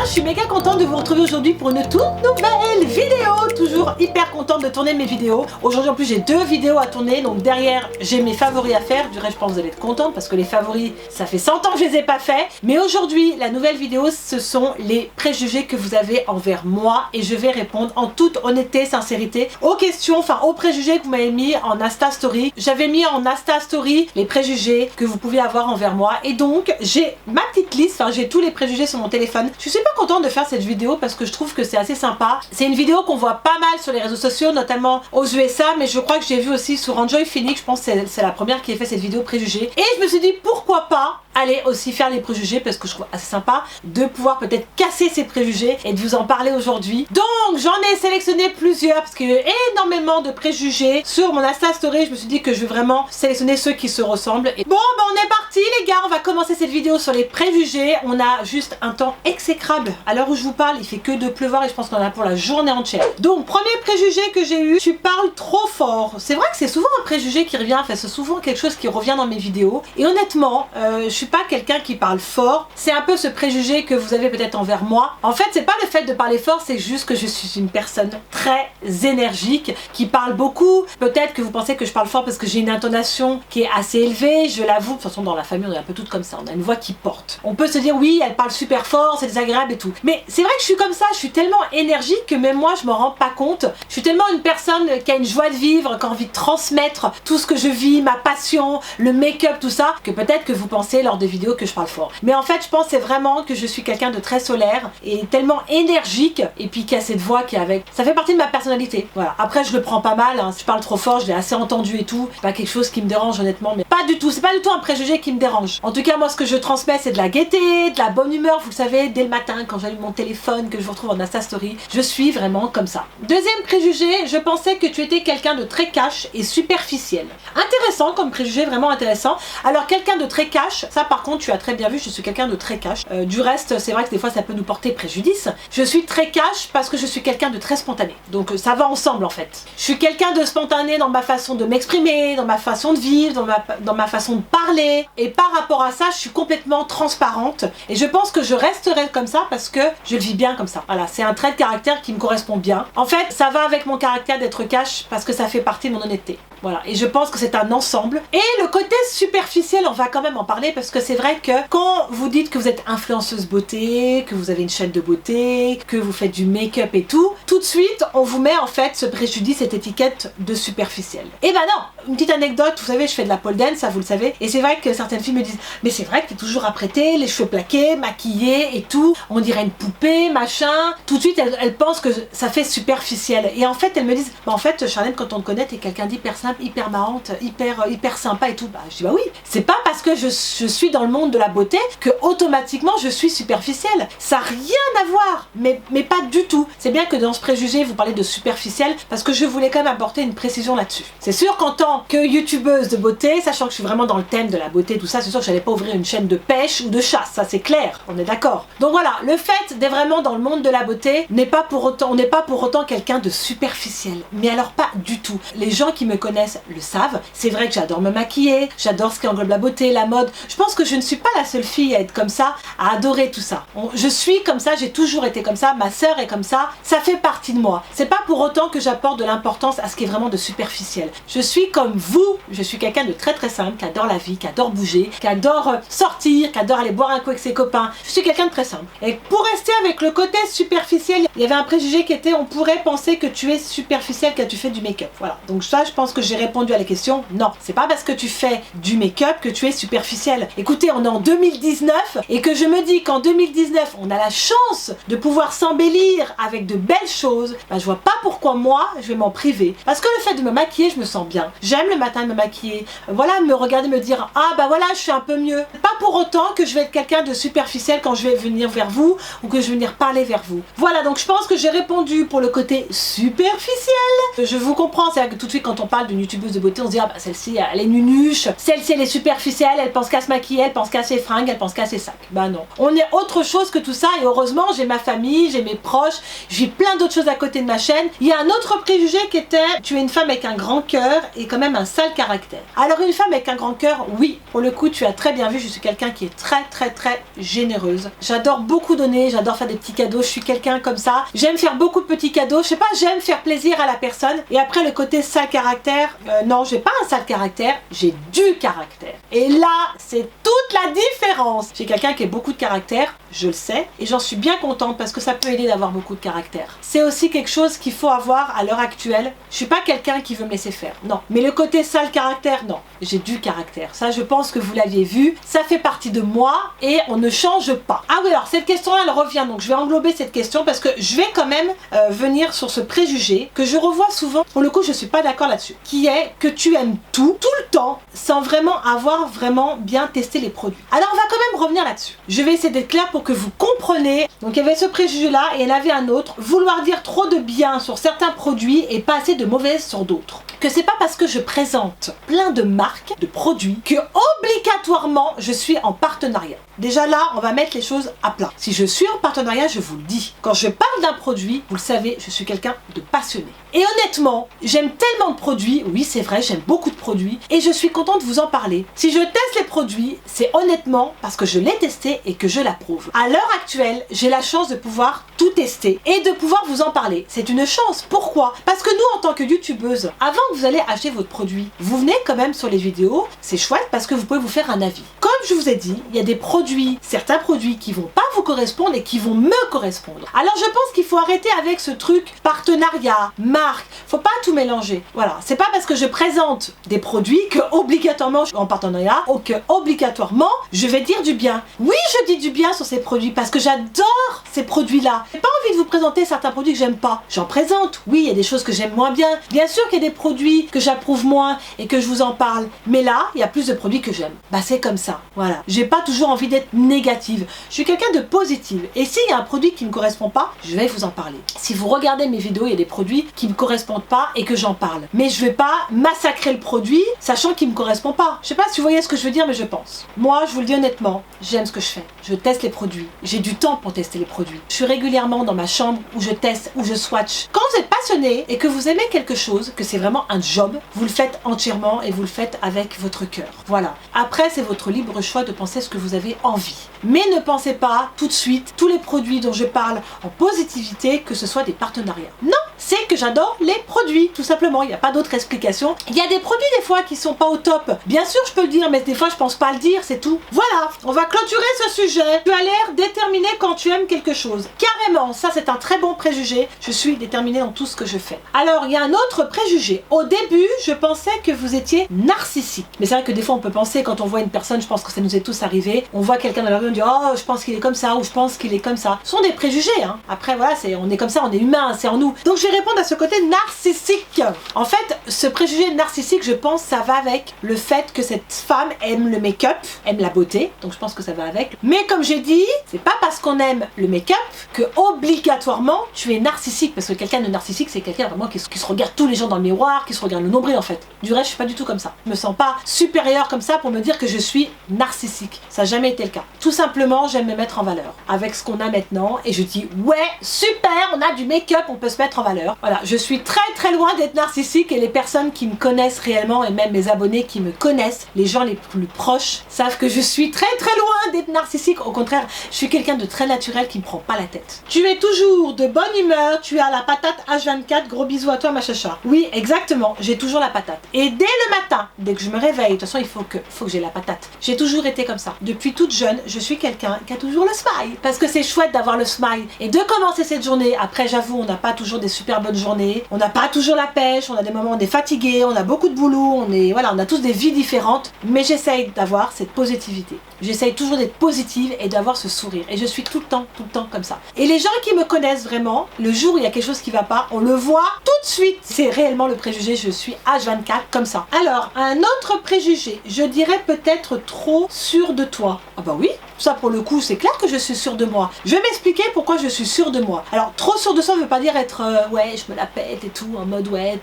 je suis méga contente de vous retrouver aujourd'hui pour une toute nouvelle vidéo. Toujours hyper contente de tourner mes vidéos. Aujourd'hui en plus j'ai 2 vidéos à tourner, donc derrière j'ai mes favoris à faire. Du reste je pense que vous allez être contente parce que les favoris ça fait 100 ans que je les ai pas faits. Mais aujourd'hui la nouvelle vidéo ce sont les préjugés que vous avez envers moi et je vais répondre en toute honnêteté, sincérité aux questions, enfin aux préjugés que vous m'avez mis en Insta Story. J'avais mis en Insta Story les préjugés que vous pouviez avoir envers moi et donc j'ai ma petite liste, enfin j'ai tous les préjugés sur mon téléphone. Je suis super contente de faire cette vidéo parce que je trouve que c'est assez sympa. C'est une vidéo qu'on voit pas mal sur les réseaux sociaux, notamment aux USA, mais je crois que j'ai vu aussi sur Enjoy Phoenix, je pense que c'est la première qui a fait cette vidéo préjugés. Et je me suis dit pourquoi pas aller aussi faire les préjugés parce que je trouve assez sympa de pouvoir peut-être casser ces préjugés et de vous en parler aujourd'hui. Donc j'en ai sélectionné plusieurs parce qu'il y a eu énormément de préjugés sur mon Insta Story. Je me suis dit que je vais vraiment sélectionner ceux qui se ressemblent. Et bon, on est parti les gars, on va commencer cette vidéo sur les préjugés. On a juste un temps exécrable. À l'heure où je vous parle, il fait que de pleuvoir et je pense qu'on en a pour la journée entière. Donc premier préjugé que j'ai eu, tu parles trop fort. C'est vrai que c'est souvent un préjugé qui revient, enfin c'est souvent quelque chose qui revient dans mes vidéos. Et honnêtement, je suis pas quelqu'un qui parle fort. C'est un peu ce préjugé que vous avez peut-être envers moi. En fait, c'est pas le fait de parler fort, c'est juste que je suis une personne très énergique, qui parle beaucoup. Peut-être que vous pensez que je parle fort parce que j'ai une intonation qui est assez élevée, je l'avoue. De toute façon, dans la famille, on est un peu toutes comme ça. On a une voix qui porte. On peut se dire, oui, elle parle super fort, c'est désagréable et tout. Mais c'est vrai que je suis comme ça, je suis tellement énergique que même moi, je m'en rends pas compte. Je suis tellement une personne qui a une joie de vivre, qui a envie de transmettre tout ce que je vis, ma passion, le make-up, tout ça, que peut-être que vous pensez lors des vidéos que je parle fort. Mais en fait, je pense c'est vraiment que je suis quelqu'un de très solaire et tellement énergique et puis qui a cette voix qui est avec. Ça fait partie de ma personnalité. Voilà. Après, je le prends pas mal. Hein. Si je parle trop fort, je l'ai assez entendu et tout. C'est pas quelque chose qui me dérange honnêtement, mais pas du tout. C'est pas du tout un préjugé qui me dérange. En tout cas, moi, ce que je transmets, c'est de la gaieté, de la bonne humeur. Vous le savez, dès le matin, quand j'allume mon téléphone, que je vous retrouve en Insta Story, je suis vraiment comme ça. Deuxième préjugé, je pensais que tu étais quelqu'un de très cash et superficiel. Intéressant comme préjugé, vraiment intéressant. Alors, quelqu'un de très cash, ça par contre, tu as très bien vu, je suis quelqu'un de très cash. Du reste, c'est vrai que des fois, ça peut nous porter préjudice. Je suis très cash parce que je suis quelqu'un de très spontané. Donc, ça va ensemble en fait. Je suis quelqu'un de spontané dans ma façon de m'exprimer, dans ma façon de vivre, dans ma façon de parler. Et par rapport à ça, je suis complètement transparente. Et je pense que je resterai comme ça parce que je le vis bien comme ça. Voilà, c'est un trait de caractère qui me correspond bien. En fait, ça va avec mon caractère d'être cash parce que ça fait partie de mon honnêteté. Voilà, et je pense que c'est un ensemble. Et le côté superficiel, on va quand même en parler parce que c'est vrai que quand vous dites que vous êtes influenceuse beauté, que vous avez une chaîne de beauté, que vous faites du make-up et tout de suite, on vous met en fait ce préjudice, cette étiquette de superficiel. Et ben non, une petite anecdote, vous savez, je fais de la pole dance, ça vous le savez, et c'est vrai que certaines filles me disent « Mais c'est vrai que t'es toujours apprêtée, les cheveux plaqués, maquillée et tout, on dirait une poupée, machin. » Tout de suite, elles pensent que ça fait superficiel. Et en fait, elles me disent « Bah en fait, Charlène, quand on te connaît, t'es quelqu'un d'hyper simple, hyper marrante, hyper sympa et tout. » Bah, je dis « Bah oui, c'est pas parce que je suis dans le monde de la beauté que automatiquement je suis superficielle. Ça n'a rien à voir, mais pas du tout. » C'est bien que dans ce préjugé, vous parlez de superficiel parce que je voulais quand même apporter une précision là-dessus. C'est sûr qu'en tant que youtubeuse de beauté, sachant que je suis vraiment dans le thème de la beauté, tout ça, c'est sûr que j'allais pas ouvrir une chaîne de pêche ou de chasse, ça c'est clair, on est d'accord. Donc voilà, le fait d'être vraiment dans le monde de la beauté n'est pas pour autant, on n'est pas pour autant quelqu'un de superficiel. Mais alors pas du tout. Les gens qui me connaissent le savent. C'est vrai que j'adore me maquiller, j'adore ce qui englobe la beauté, la mode. Je pense que je ne suis pas la seule fille à être comme ça, à adorer tout ça. Je suis comme ça, j'ai toujours été comme ça, ma sœur est comme ça fait partie de moi. C'est pas pour autant que j'apporte de l'importance à ce qui est vraiment de superficiel. Je suis comme vous, je suis quelqu'un de très très simple, qui adore la vie, qui adore bouger, qui adore sortir, qui adore aller boire un coup avec ses copains. Je suis quelqu'un de très simple. Et pour rester avec le côté superficiel, il y avait un préjugé qui était on pourrait penser que tu es superficiel quand tu fais du make-up. Voilà. Donc ça, je pense que j'ai répondu à la question. Non, c'est pas parce que tu fais du make-up que tu es superficiel. Écoutez, on est en 2019 et que je me dis qu'en 2019, on a la chance de pouvoir s'embellir avec de belles choses, bah, je vois pas pourquoi moi je vais m'en priver. Parce que le fait de me maquiller, je me sens bien. J'aime le matin me maquiller. Voilà, me regarder, me dire ah bah voilà, je suis un peu mieux. Pas pour autant que je vais être quelqu'un de superficiel quand je vais venir vers vous ou que je vais venir parler vers vous. Voilà, donc je pense que j'ai répondu pour le côté superficiel. Je vous comprends, c'est-à-dire que tout de suite quand on parle d'une youtubeuse de beauté, on se dit ah bah celle-ci elle est nunuche, celle-ci elle est superficielle, elle pense qu'à se maquiller maquiller, elle pense qu'à ses fringues, elle pense qu'à ses sacs. Bah non. On est autre chose que tout ça et heureusement j'ai ma famille, j'ai mes proches, j'ai plein d'autres choses à côté de ma chaîne. Il y a un autre préjugé qui était tu es une femme avec un grand cœur et quand même un sale caractère. Alors une femme avec un grand cœur, oui, pour le coup tu as très bien vu, je suis quelqu'un qui est très généreuse. J'adore beaucoup donner, j'adore faire des petits cadeaux, je suis quelqu'un comme ça. J'aime faire beaucoup de petits cadeaux, je sais pas, j'aime faire plaisir à la personne. Et après le côté sale caractère, non, j'ai pas un sale caractère, j'ai du caractère. Et là, c'est toute la différence. J'ai quelqu'un qui a beaucoup de caractère, je le sais, et j'en suis bien contente parce que ça peut aider d'avoir beaucoup de caractère. C'est aussi quelque chose qu'il faut avoir à l'heure actuelle. Je suis pas quelqu'un qui veut me laisser faire, non. Mais le côté sale caractère, non. J'ai du caractère. Ça, je pense que vous l'aviez vu. Ça fait partie de moi et on ne change pas. Ah oui, alors cette question-là, elle revient. Donc je vais englober cette question parce que je vais quand même venir sur ce préjugé que je revois souvent. Pour le coup, je suis pas d'accord là-dessus. Qui est que tu aimes tout le temps, sans vraiment avoir vraiment bien testé les produits. Alors on va quand même revenir là-dessus. Je vais essayer d'être clair pour que vous compreniez. Donc il y avait ce préjugé-là et il y en avait un autre. Vouloir dire trop de bien sur certains produits et pas assez de mauvais sur d'autres. Que c'est pas parce que je présente plein de marques, de produits, que obligatoirement je suis en partenariat. Déjà là, on va mettre les choses à plat. Si je suis en partenariat, je vous le dis. Quand je parle d'un produit, vous le savez, je suis quelqu'un de passionné. Et honnêtement, j'aime tellement de produits, oui c'est vrai, j'aime beaucoup de produits, et je suis contente de vous en parler. Si je teste les produits, c'est honnêtement parce que je l'ai testé et que je l'approuve. À l'heure actuelle, j'ai la chance de pouvoir tout tester et de pouvoir vous en parler. C'est une chance. Pourquoi? Parce que nous, en tant que youtubeuse, avant que vous allez acheter votre produit, vous venez quand même sur les vidéos, c'est chouette parce que vous pouvez vous faire un avis. Comme je vous ai dit, il y a des produits, certains produits qui vont pas vous correspondre et qui vont me correspondre. Alors je pense qu'il faut arrêter avec ce truc partenariat, marque, faut pas tout mélanger. Voilà, c'est pas parce que je présente des produits que obligatoirement je suis en partenariat ou que obligatoirement je vais dire du bien. Oui, je dis du bien sur ces produits parce que j'adore ces produits-là. J'ai pas envie de vous présenter certains produits que j'aime pas. J'en présente. Oui, il y a des choses que j'aime moins bien. Bien sûr qu'il y a des produits que j'approuve moins et que je vous en parle. Mais là, il y a plus de produits que j'aime. Bah c'est comme ça. Voilà. J'ai pas toujours envie d'être négative. Je suis quelqu'un de positive. Et s'il y a un produit qui ne correspond pas, je vais vous en parler. Si vous regardez mes vidéos, il y a des produits qui me correspondent pas et que j'en parle. Mais je vais pas massacrer le produit sachant qu'il me correspond pas. Je sais pas si vous voyez ce que je veux dire, mais je pense. Moi, je vous le dis honnêtement, j'aime ce que je fais. Je teste les produits. J'ai du temps pour tester les produits. Je suis régulièrement dans ma chambre où je teste, où je swatch. Quand vous êtes passionné et que vous aimez quelque chose, que c'est vraiment un job, vous le faites entièrement et vous le faites avec votre cœur. Voilà. Après, c'est votre libre choix de penser ce que vous avez envie. Mais ne pensez pas tout de suite tous les produits dont je parle en positivité que ce soit des partenariats. Non, c'est que j'adore les produits, tout simplement. Il n'y a pas d'autre explication. Il y a des produits des fois qui sont pas au top. Bien sûr, je peux le dire, mais des fois je pense pas le dire, c'est tout. Voilà, on va clôturer ce sujet. Tu as l'air déterminé quand tu aimes quelque chose. Carrément, ça c'est un très bon préjugé. Je suis déterminée dans tout ce que je fais. Alors, il y a un autre préjugé. Au début, je pensais que vous étiez narcissique. Mais c'est vrai que des fois on peut penser, quand on voit une personne, je pense que ça nous est tous arrivé, on voit quelqu'un dans la rue, on dit oh je pense qu'il est comme ça ou je pense qu'il est comme ça. Ce sont des préjugés, hein. Après voilà, on est comme ça, on est humain, c'est en nous. Donc je vais répondre à ce côté narcissique. En fait, ce préjugé narcissique, je pense, ça va avec le fait que cette femme aime le make-up, aime la beauté, donc je pense que ça va avec. Mais comme j'ai dit, c'est pas parce qu'on aime le make-up que obligatoirement tu es narcissique, parce que quelqu'un de narcissique, c'est quelqu'un vraiment qui se regarde tous les jours dans le miroir, qui se regarde le nombril en fait. Du reste, je suis pas du tout comme ça. Je me sens pas supérieure comme ça pour me dire que je suis narcissique. Ça n'a jamais été le cas. Tout simplement, j'aime me mettre en valeur avec ce qu'on a maintenant et je dis ouais, super, on a du make-up, on peut se mettre en valeur. Voilà, je suis très loin d'être narcissique et les personnes qui me connaissent réellement et même mes abonnés qui me connaissent, les gens les plus proches, savent que je suis très loin d'être narcissique. Au contraire, je suis quelqu'un de très naturel qui me prend pas la tête. Tu es toujours de bonne humeur, tu as la patate H24, gros bisous à toi ma chacha. Oui, exactement, j'ai toujours la patate. Et dès le matin, dès que je me réveille, de toute façon il faut que j'ai la patate. J'ai toujours été comme ça. Depuis toute jeune, je suis quelqu'un qui a toujours le smile. Parce que c'est chouette d'avoir le smile. Et de commencer cette journée, après j'avoue, on n'a pas toujours des super bonnes journées, on n'a pas toujours la pêche, on a des moments où on est fatigué, on a beaucoup de boulot, on a tous des vies différentes, mais j'essaye d'avoir cette positivité. J'essaye toujours d'être positive et d'avoir ce sourire. Et je suis tout le temps comme ça. Et les gens qui me connaissent vraiment, le jour où il y a quelque chose qui va pas, on le voit tout de suite. C'est réellement le préjugé, je suis H24 comme ça. Alors, un autre préjugé, je dirais peut-être trop sûr de toi. Ah bah oui, Ça pour le coup, c'est clair que je suis sûre de moi. Je vais m'expliquer pourquoi je suis sûre de moi. Alors trop sûre de soi ne veut pas dire être ouais, je me la pète et tout, en mode ouais,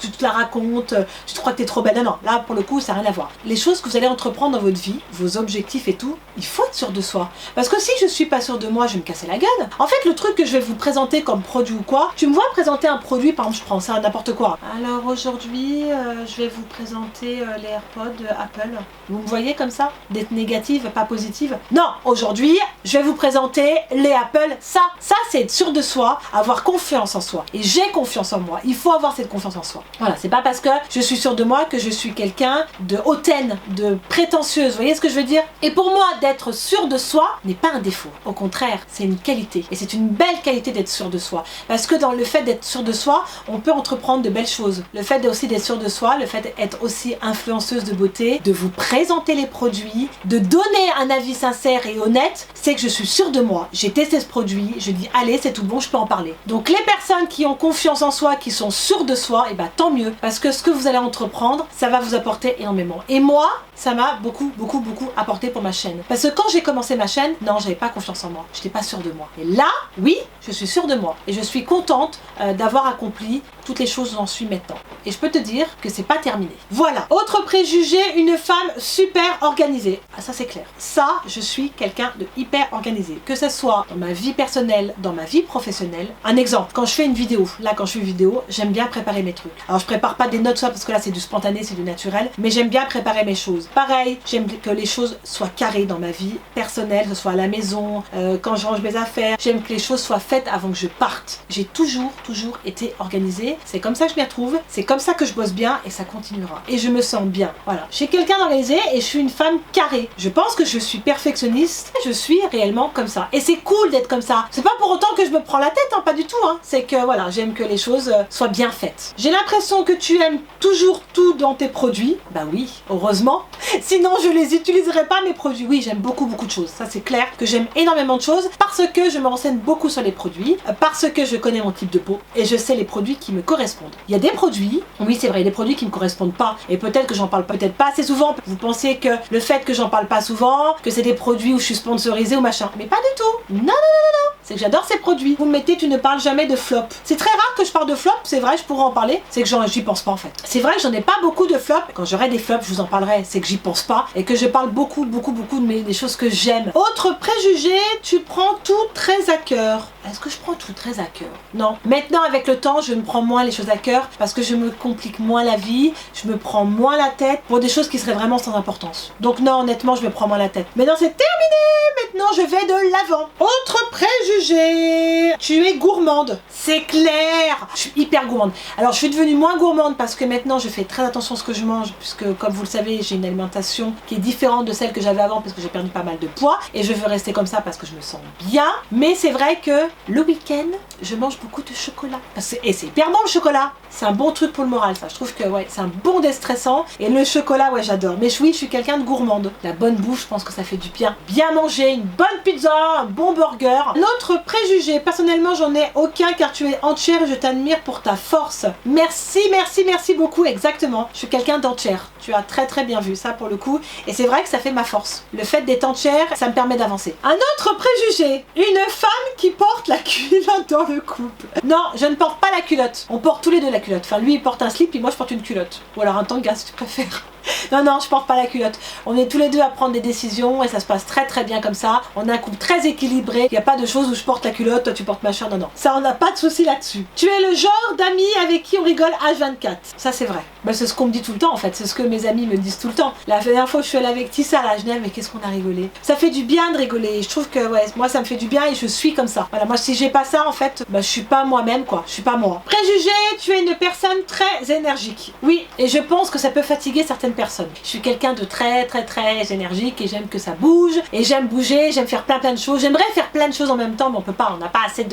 tu te la racontes, tu te crois que t'es trop belle. Non, non, là pour le coup, ça n'a rien à voir. Les choses que vous allez entreprendre dans votre vie, vos objectifs et tout, il faut être sûr de soi. Parce que si je suis pas sûre de moi, je vais me casser la gueule. En fait, le truc que je vais vous présenter comme produit ou quoi, tu me vois présenter un produit, par exemple, je prends ça n'importe quoi. Alors aujourd'hui, je vais vous présenter les AirPods Apple. Vous me voyez comme ça? D'être négative, pas positive? Non, aujourd'hui, je vais vous présenter les Apple. Ça c'est être sûr de soi, avoir confiance en soi. Et j'ai confiance en moi. Il faut avoir cette confiance en soi. Voilà, c'est pas parce que je suis sûre de moi que je suis quelqu'un de hautaine, de prétentieuse. Vous voyez ce que je veux dire? Et pour moi, d'être sûr de soi n'est pas un défaut. Au contraire, c'est une qualité. Et c'est une belle qualité d'être sûr de soi. Parce que dans le fait d'être sûr de soi, on peut entreprendre de belles choses. Le fait aussi d'être sûr de soi, le fait d'être aussi influenceuse de beauté, de vous présenter les produits, de donner un avis sincère et honnête, c'est que je suis sûre de moi. J'ai testé ce produit, je dis allez, c'est tout bon, je peux en parler. Donc les personnes qui ont confiance en soi, qui sont sûres de soi, et bah tant mieux. Parce que ce que vous allez entreprendre, ça va vous apporter énormément. Et moi, ça m'a beaucoup apporté pour ma chaîne. Parce que quand j'ai commencé ma chaîne, non, j'avais pas confiance en moi. Je n'étais pas sûre de moi. Et là, oui, je suis sûre de moi. Et je suis contente d'avoir accompli toutes les choses où j'en suis maintenant. Et je peux te dire que c'est pas terminé. Voilà. Autre préjugé, une femme super organisée. Ah, ça c'est clair. Ça, je suis quelqu'un de hyper organisé. Que ce soit dans ma vie personnelle, dans ma vie professionnelle. Un exemple, quand je fais une vidéo, là quand je fais une vidéo, j'aime bien préparer mes trucs. Alors je prépare pas des notes, soit parce que là c'est du spontané, c'est du naturel, mais j'aime bien préparer mes choses. Pareil, j'aime que les choses soient carrées dans ma vie personnelle, que ce soit à la maison, quand je range mes affaires. J'aime que les choses soient faites avant que je parte. J'ai toujours été organisée. C'est comme ça que je m'y retrouve, c'est comme ça que je bosse bien et ça continuera. Et je me sens bien. Voilà. Je suis quelqu'un d'organisé et je suis une femme carrée. Je pense que je suis perfectionniste. Je suis réellement comme ça. Et c'est cool d'être comme ça. C'est pas pour autant que je me prends la tête, hein, pas du tout. Hein. C'est que voilà, j'aime que les choses soient bien faites. J'ai l'impression que tu aimes toujours tout dans tes produits. Bah oui, heureusement. Sinon, je les utiliserais pas mes produits. Oui, j'aime beaucoup de choses. Ça, c'est clair que j'aime énormément de choses parce que je me renseigne beaucoup sur les produits, parce que je connais mon type de peau et je sais les produits qui me correspondent. Il y a des produits, oui, c'est vrai, il y a des produits qui me correspondent pas et peut-être que j'en parle peut-être pas assez souvent. Vous pensez que le fait que j'en parle pas souvent, que c'est des produits où je suis sponsorisée ou machin, mais pas du tout. Non. C'est que j'adore ces produits. Vous me mettez, tu ne parles jamais de flop. C'est très rare que je parle de flop, c'est vrai, je pourrais en parler. C'est que j'y pense pas en fait. C'est vrai que j'en ai pas beaucoup de flops. Quand j'aurai des flops, je vous en parlerai. C'est que j'y pense pas et que je parle beaucoup des choses que j'aime. Autre préjugé, tu prends tout très à cœur. Est-ce que je prends tout très à cœur? Non. Maintenant, avec le temps, je me prends moins les choses à cœur parce que je me complique moins la vie, je me prends moins la tête pour des choses qui seraient vraiment sans importance. Donc non, honnêtement, je me prends moins la tête. Maintenant, c'est terminé. Maintenant, je vais de l'avant. Autre préjugé, tu es gourmande. C'est clair. Je suis hyper gourmande. Alors, je suis devenue moins gourmande parce que maintenant, je fais très attention à ce que je mange puisque, comme vous le savez, j'ai une alimentation qui est différente de celle que j'avais avant parce que j'ai perdu pas mal de poids et je veux rester comme ça parce que je me sens bien. Mais c'est vrai que le week-end, je mange beaucoup de chocolat. Et c'est hyper bon le chocolat. C'est un bon truc pour le moral, ça. Je trouve que ouais, c'est un bon déstressant. Et le chocolat, ouais, j'adore. Mais oui, je suis quelqu'un de gourmande. La bonne bouffe, je pense que ça fait du bien. Bien manger, une bonne pizza, un bon burger. L'autre préjugé, personnellement, j'en ai aucun car tu es entière et je t'admire pour ta force. Merci beaucoup. Exactement. Je suis quelqu'un d'entière. Tu as très bien vu ça pour le coup. Et c'est vrai que ça fait ma force. Le fait d'être entière, ça me permet d'avancer. Un autre préjugé, une femme qui porte la culotte dans le couple. Non, je ne porte pas la culotte. On porte tous les deux la culotte. Enfin, lui, il porte un slip et moi, je porte une culotte. Ou alors un tanga, si tu préfères. Non, je porte pas la culotte. On est tous les deux à prendre des décisions et ça se passe très bien comme ça. On a un couple très équilibré. Il n'y a pas de choses où je porte la culotte, toi tu portes machin. Non. Ça, on n'a pas de souci là-dessus. Tu es le genre d'ami avec qui on rigole H24. Ça, c'est vrai. Ben, c'est ce qu'on me dit tout le temps en fait. C'est ce que mes amis me disent tout le temps. La dernière fois, je suis allée avec Tissa à Genève, mais qu'est-ce qu'on a rigolé. Ça fait du bien de rigoler. Je trouve que ouais, moi, ça me fait du bien et je suis comme ça. Voilà, moi, si j'ai pas ça en fait, ben, je suis pas moi-même quoi. Je suis pas moi. Préjugé, tu es une personne très énergique. Oui, et je pense que ça peut fatiguer certaines personnes. Je suis quelqu'un de très énergique et j'aime que ça bouge et j'aime bouger, j'aime faire plein de choses. J'aimerais faire plein de choses en même temps, mais on peut pas. On n'a pas assez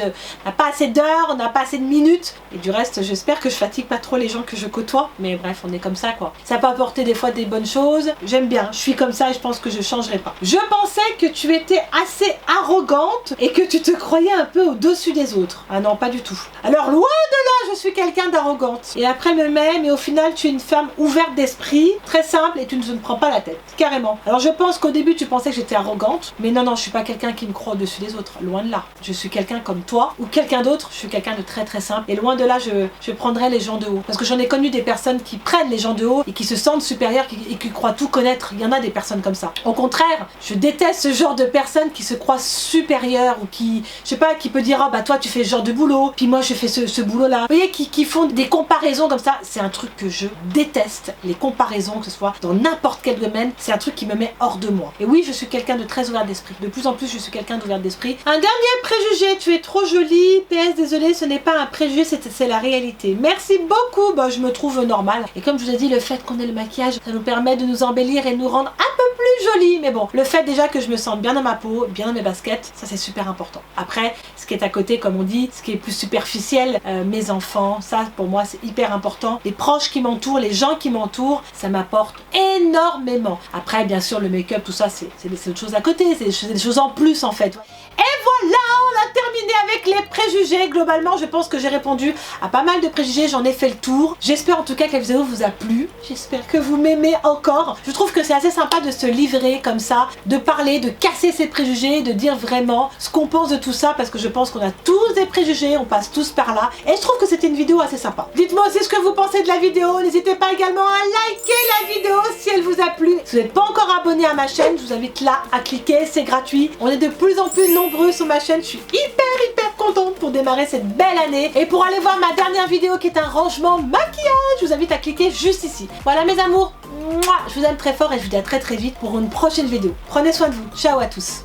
d'heures, on n'a pas assez de minutes. Et du reste, j'espère que je fatigue pas trop les gens que je côtoie. Mais bref, on est comme ça quoi. Ça peut apporter des fois des bonnes choses. J'aime bien. Je suis comme ça et je pense que je changerai pas. Je pensais que tu étais assez arrogante et que tu te croyais un peu au-dessus des autres. Ah non, pas du tout. Alors loin de là, je suis quelqu'un d'arrogant. arrogante. Et après elle me met, mais au final tu es une femme ouverte d'esprit, très simple et tu ne prends pas la tête, carrément. Alors je pense qu'au début tu pensais que j'étais arrogante, mais non, je suis pas quelqu'un qui me croit au-dessus des autres, loin de là. Je suis quelqu'un comme toi ou quelqu'un d'autre, je suis quelqu'un de très très simple et loin de là je prendrais les gens de haut. Parce que j'en ai connu des personnes qui prennent les gens de haut et qui se sentent supérieures et qui croient tout connaître. Il y en a des personnes comme ça. Au contraire, je déteste ce genre de personnes qui se croient supérieures ou qui, je sais pas, qui peut dire, ah bah toi tu fais ce genre de boulot, puis moi je fais ce boulot-là. Vous voyez, qui font des comparaisons comme ça, c'est un truc que je déteste. Les comparaisons, que ce soit dans n'importe quel domaine, c'est un truc qui me met hors de moi. Et oui, je suis quelqu'un de très ouvert d'esprit. De plus en plus, je suis quelqu'un d'ouvert d'esprit. Un dernier préjugé, tu es trop jolie. PS, désolé, ce n'est pas un préjugé, c'est la réalité. Merci beaucoup. Bah, je me trouve normale. Et comme je vous ai dit, le fait qu'on ait le maquillage, ça nous permet de nous embellir et de nous rendre un peu plus jolie. Mais bon, le fait déjà que je me sente bien dans ma peau, bien dans mes baskets, ça c'est super important. Après, ce qui est à côté, comme on dit, ce qui est plus superficiel, mes enfants, ça pour moi c'est hyper important. Les proches qui m'entourent, les gens qui m'entourent, ça m'apporte énormément. Après, bien sûr, le make-up, tout ça, c'est autre chose à côté, c'est des choses en plus en fait. Et voilà, on a terminé avec les préjugés. Globalement, je pense que j'ai répondu à pas mal de préjugés, j'en ai fait le tour. J'espère en tout cas que la vidéo vous a plu. J'espère que vous m'aimez encore. Je trouve que c'est assez sympa de se livrer comme ça, de parler, de casser ses préjugés, de dire vraiment ce qu'on pense de tout ça, parce que je pense qu'on a tous des préjugés, on passe tous par là. Et je trouve que c'était une vidéo assez sympa. Dites-moi aussi ce que vous pensez de la vidéo. N'hésitez pas également à liker la vidéo si elle vous a plu. Si vous n'êtes pas encore abonné à ma chaîne, je vous invite là à cliquer, c'est gratuit. On est de plus en plus nombreux sur ma chaîne. Je suis hyper contente pour démarrer cette belle année. Et pour aller voir ma dernière vidéo qui est un rangement maquillage, je vous invite à cliquer juste ici. Voilà mes amours, je vous aime très fort et je vous dis à très vite pour une prochaine vidéo. Prenez soin de vous. Ciao à tous.